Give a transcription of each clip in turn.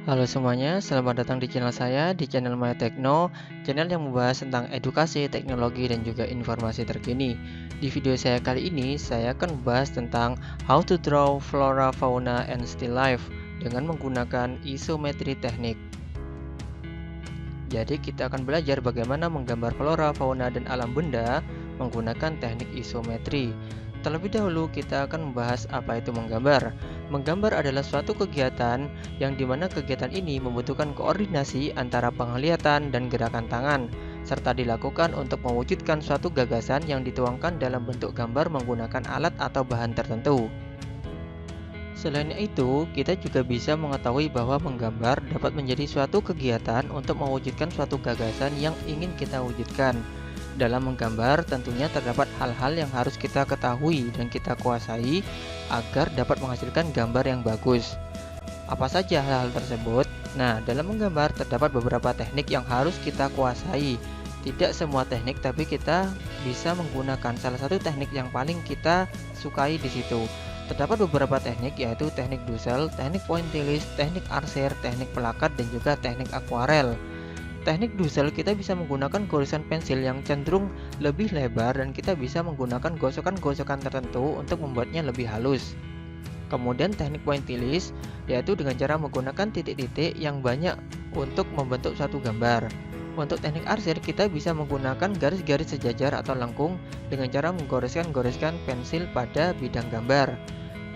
Halo semuanya, selamat datang di channel saya, di channel Maya Tekno, channel yang membahas tentang edukasi, teknologi, dan juga informasi terkini. Di video saya kali ini, saya akan membahas tentang how to draw flora, fauna, and still life dengan menggunakan isometri teknik. Jadi kita akan belajar bagaimana menggambar flora, fauna, dan alam benda menggunakan teknik isometri. Terlebih dahulu kita akan membahas apa itu menggambar. Menggambar adalah suatu kegiatan yang dimana kegiatan ini membutuhkan koordinasi antara penglihatan dan gerakan tangan, serta dilakukan untuk mewujudkan suatu gagasan yang dituangkan dalam bentuk gambar menggunakan alat atau bahan tertentu. Selain itu, kita juga bisa mengetahui bahwa menggambar dapat menjadi suatu kegiatan untuk mewujudkan suatu gagasan yang ingin kita wujudkan. Dalam menggambar, tentunya terdapat hal-hal yang harus kita ketahui dan kita kuasai agar dapat menghasilkan gambar yang bagus. Apa saja hal-hal tersebut? Nah, dalam menggambar terdapat beberapa teknik yang harus kita kuasai. Tidak semua teknik, tapi kita bisa menggunakan salah satu teknik yang paling kita sukai di situ. Terdapat beberapa teknik yaitu teknik Dussel, teknik pointillis, teknik arsier, teknik pelakat, dan juga teknik akuarel. Teknik Dussel kita bisa menggunakan goresan pensil yang cenderung lebih lebar dan kita bisa menggunakan gosokan-gosokan tertentu untuk membuatnya lebih halus. Kemudian teknik pointillis yaitu dengan cara menggunakan titik-titik yang banyak untuk membentuk suatu gambar. Untuk teknik arsier kita bisa menggunakan garis-garis sejajar atau lengkung dengan cara menggoreskan-goreskan pensil pada bidang gambar.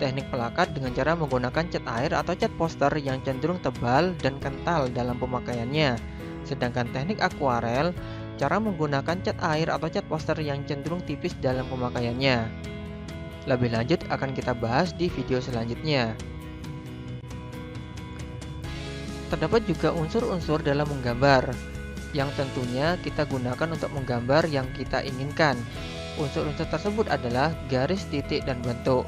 Teknik pelakat dengan cara menggunakan cat air atau cat poster yang cenderung tebal dan kental dalam pemakaiannya. Sedangkan teknik akuarel, cara menggunakan cat air atau cat poster yang cenderung tipis dalam pemakaiannya. Lebih lanjut akan kita bahas di video selanjutnya. Terdapat juga unsur-unsur dalam menggambar yang tentunya kita gunakan untuk menggambar yang kita inginkan. Unsur-unsur tersebut adalah garis, titik, dan bentuk.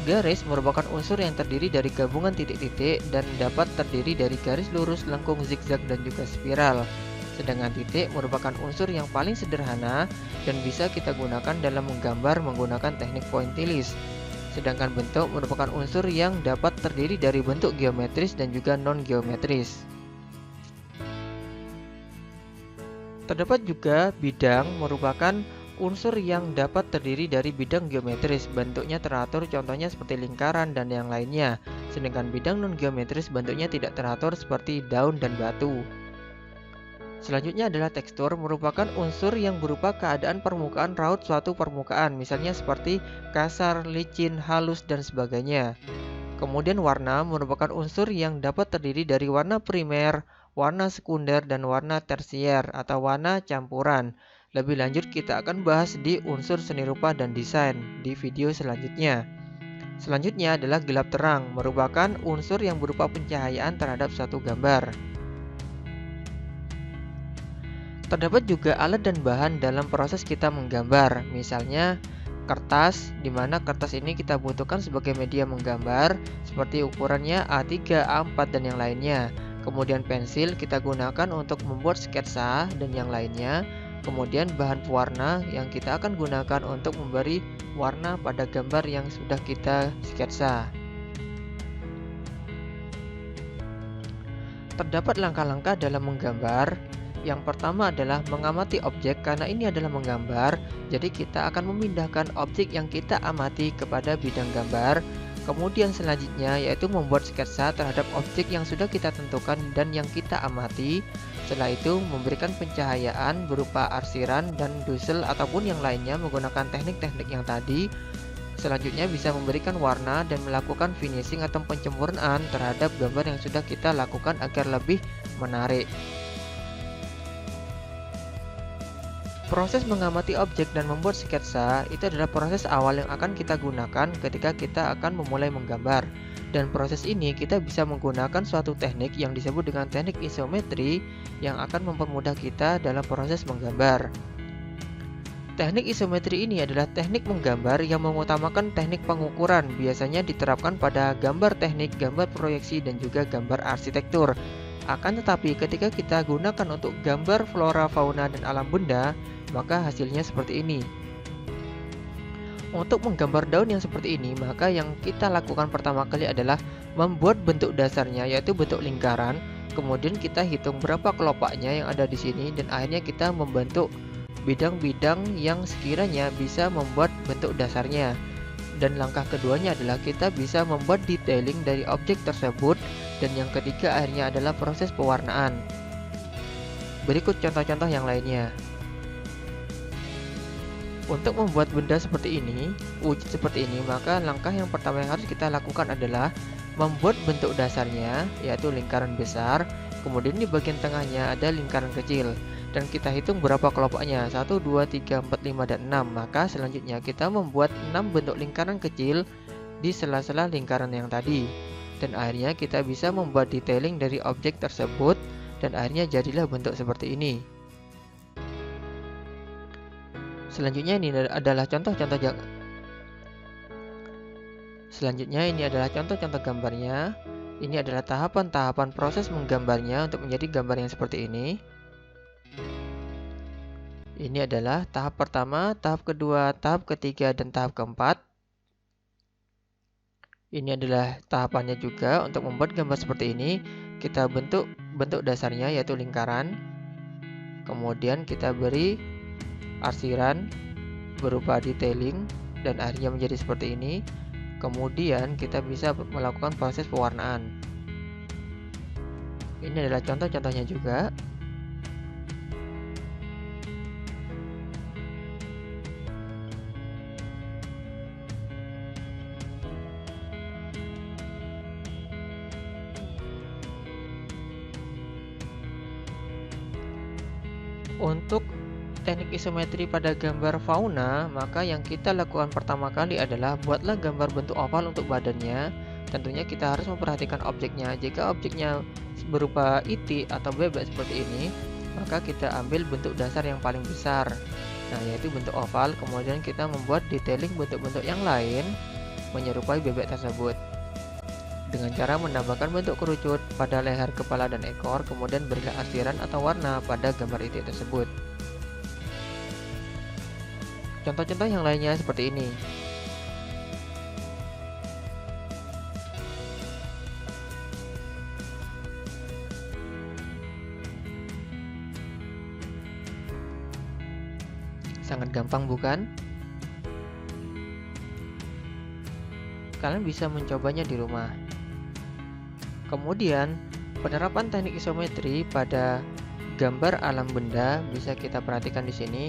Garis merupakan unsur yang terdiri dari gabungan titik-titik dan dapat terdiri dari garis lurus, lengkung, zigzag, dan juga spiral. Sedangkan titik merupakan unsur yang paling sederhana dan bisa kita gunakan dalam menggambar menggunakan teknik pointillis. Sedangkan bentuk merupakan unsur yang dapat terdiri dari bentuk geometris dan juga non-geometris. Terdapat juga bidang merupakan unsur yang dapat terdiri dari bidang geometris, bentuknya teratur, contohnya seperti lingkaran dan yang lainnya. Sedangkan bidang non-geometris bentuknya tidak teratur seperti daun dan batu. Selanjutnya adalah tekstur, merupakan unsur yang berupa keadaan permukaan raut suatu permukaan, misalnya seperti kasar, licin, halus, dan sebagainya. Kemudian warna merupakan unsur yang dapat terdiri dari warna primer, warna sekunder, dan warna tersier atau warna campuran. Lebih lanjut kita akan bahas di unsur seni rupa dan desain di video selanjutnya. Selanjutnya adalah gelap terang, merupakan unsur yang berupa pencahayaan terhadap suatu gambar. Terdapat juga alat dan bahan dalam proses kita menggambar, misalnya kertas, di mana kertas ini kita butuhkan sebagai media menggambar, seperti ukurannya A3, A4, dan yang lainnya. Kemudian pensil kita gunakan untuk membuat sketsa dan yang lainnya. Kemudian bahan pewarna yang kita akan gunakan untuk memberi warna pada gambar yang sudah kita sketsa. Terdapat langkah-langkah dalam menggambar. Yang pertama adalah mengamati objek, karena ini adalah menggambar, jadi kita akan memindahkan objek yang kita amati kepada bidang gambar. Kemudian selanjutnya yaitu membuat sketsa terhadap objek yang sudah kita tentukan dan yang kita amati. Setelah itu memberikan pencahayaan berupa arsiran dan Dussel ataupun yang lainnya menggunakan teknik-teknik yang tadi. Selanjutnya bisa memberikan warna dan melakukan finishing atau penyempurnaan terhadap gambar yang sudah kita lakukan agar lebih menarik. Proses mengamati objek dan membuat sketsa itu adalah proses awal yang akan kita gunakan ketika kita akan memulai menggambar. Dan proses ini kita bisa menggunakan suatu teknik yang disebut dengan teknik isometri yang akan mempermudah kita dalam proses menggambar. Teknik isometri ini adalah teknik menggambar yang mengutamakan teknik pengukuran, biasanya diterapkan pada gambar teknik, gambar proyeksi, dan juga gambar arsitektur. Akan tetapi ketika kita gunakan untuk gambar flora, fauna, dan alam benda, maka hasilnya seperti ini. Untuk menggambar daun yang seperti ini, maka yang kita lakukan pertama kali adalah membuat bentuk dasarnya, yaitu bentuk lingkaran. Kemudian kita hitung berapa kelopaknya yang ada di sini, dan akhirnya kita membentuk bidang-bidang yang sekiranya bisa membuat bentuk dasarnya. Dan langkah keduanya adalah kita bisa membuat detailing dari objek tersebut, dan yang ketiga akhirnya adalah proses pewarnaan. Berikut contoh-contoh yang lainnya. Untuk membuat benda seperti ini, wujud seperti ini, maka langkah yang pertama yang harus kita lakukan adalah membuat bentuk dasarnya, yaitu lingkaran besar. Kemudian di bagian tengahnya ada lingkaran kecil, dan kita hitung berapa kelopaknya, 1, 2, 3, 4, 5, dan 6. Maka selanjutnya kita membuat 6 bentuk lingkaran kecil di sela-sela lingkaran yang tadi, dan akhirnya kita bisa membuat detailing dari objek tersebut, dan akhirnya jadilah bentuk seperti ini. Selanjutnya ini adalah contoh-contoh gambarnya. Ini adalah tahapan-tahapan proses menggambarnya untuk menjadi gambar yang seperti ini. Ini adalah tahap pertama, tahap kedua, tahap ketiga, dan tahap keempat. Ini adalah tahapannya juga untuk membuat gambar seperti ini. Kita bentuk dasarnya, yaitu lingkaran. Kemudian kita beri arsiran berupa detailing, dan akhirnya menjadi seperti ini. Kemudian kita bisa melakukan proses pewarnaan. Ini adalah contoh-contohnya juga. Untuk teknik isometri pada gambar fauna, maka yang kita lakukan pertama kali adalah buatlah gambar bentuk oval untuk badannya. Tentunya kita harus memperhatikan objeknya. Jika objeknya berupa itik atau bebek seperti ini, maka kita ambil bentuk dasar yang paling besar, yaitu bentuk oval. Kemudian kita membuat detailing bentuk-bentuk yang lain menyerupai bebek tersebut dengan cara menambahkan bentuk kerucut pada leher, kepala, dan ekor. Kemudian berilah arsiran atau warna pada gambar itik tersebut. Contoh-contoh yang lainnya seperti ini. Sangat gampang, bukan? Kalian bisa mencobanya di rumah. Kemudian, penerapan teknik isometri pada gambar alam benda bisa kita perhatikan di sini.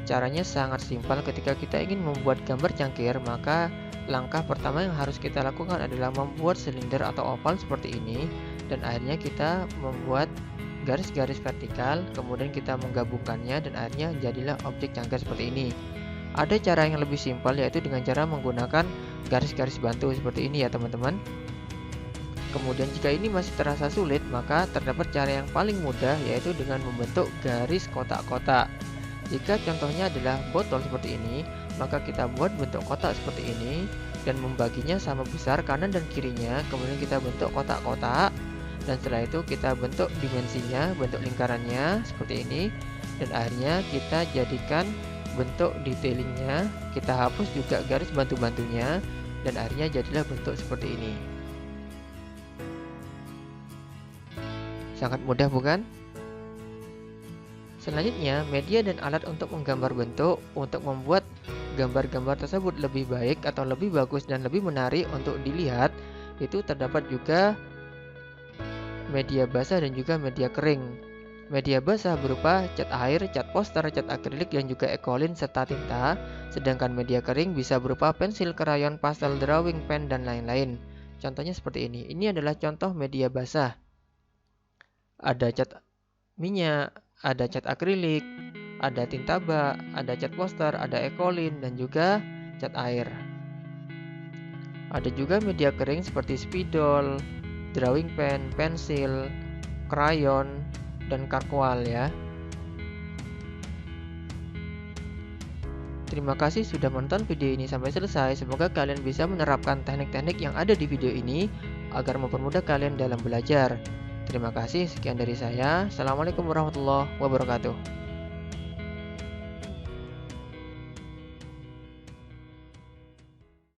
Caranya sangat simpel. Ketika kita ingin membuat gambar cangkir, maka langkah pertama yang harus kita lakukan adalah membuat silinder atau oval seperti ini, dan akhirnya kita membuat garis-garis vertikal, kemudian kita menggabungkannya, dan akhirnya jadilah objek cangkir seperti ini. Ada cara yang lebih simpel, yaitu dengan cara menggunakan garis-garis bantu seperti ini ya teman-teman. Kemudian jika ini masih terasa sulit, maka terdapat cara yang paling mudah, yaitu dengan membentuk garis kotak-kotak. Jika contohnya adalah botol seperti ini, maka kita buat bentuk kotak seperti ini dan membaginya sama besar kanan dan kirinya. Kemudian kita bentuk kotak-kotak, dan setelah itu kita bentuk dimensinya, bentuk lingkarannya seperti ini, dan akhirnya kita jadikan bentuk detailingnya. Kita hapus juga garis bantu-bantunya, dan akhirnya jadilah bentuk seperti ini. Sangat mudah, bukan? Selanjutnya, media dan alat untuk menggambar bentuk. Untuk membuat gambar-gambar tersebut lebih baik atau lebih bagus dan lebih menarik untuk dilihat, itu terdapat juga media basah dan juga media kering. Media basah berupa cat air, cat poster, cat akrilik, dan juga ekolin serta tinta. Sedangkan media kering bisa berupa pensil, krayon, pastel, drawing, pen, dan lain-lain. Contohnya seperti ini. Ini adalah contoh media basah. Ada cat minyak, ada cat akrilik, ada tinta bak, ada cat poster, ada ekolin, dan juga cat air. Ada juga media kering seperti spidol, drawing pen, pensil, krayon, dan karkwal ya. Terima kasih sudah menonton video ini sampai selesai. Semoga kalian bisa menerapkan teknik-teknik yang ada di video ini agar mempermudah kalian dalam belajar. Terima kasih, sekian dari saya. Assalamualaikum warahmatullahi wabarakatuh.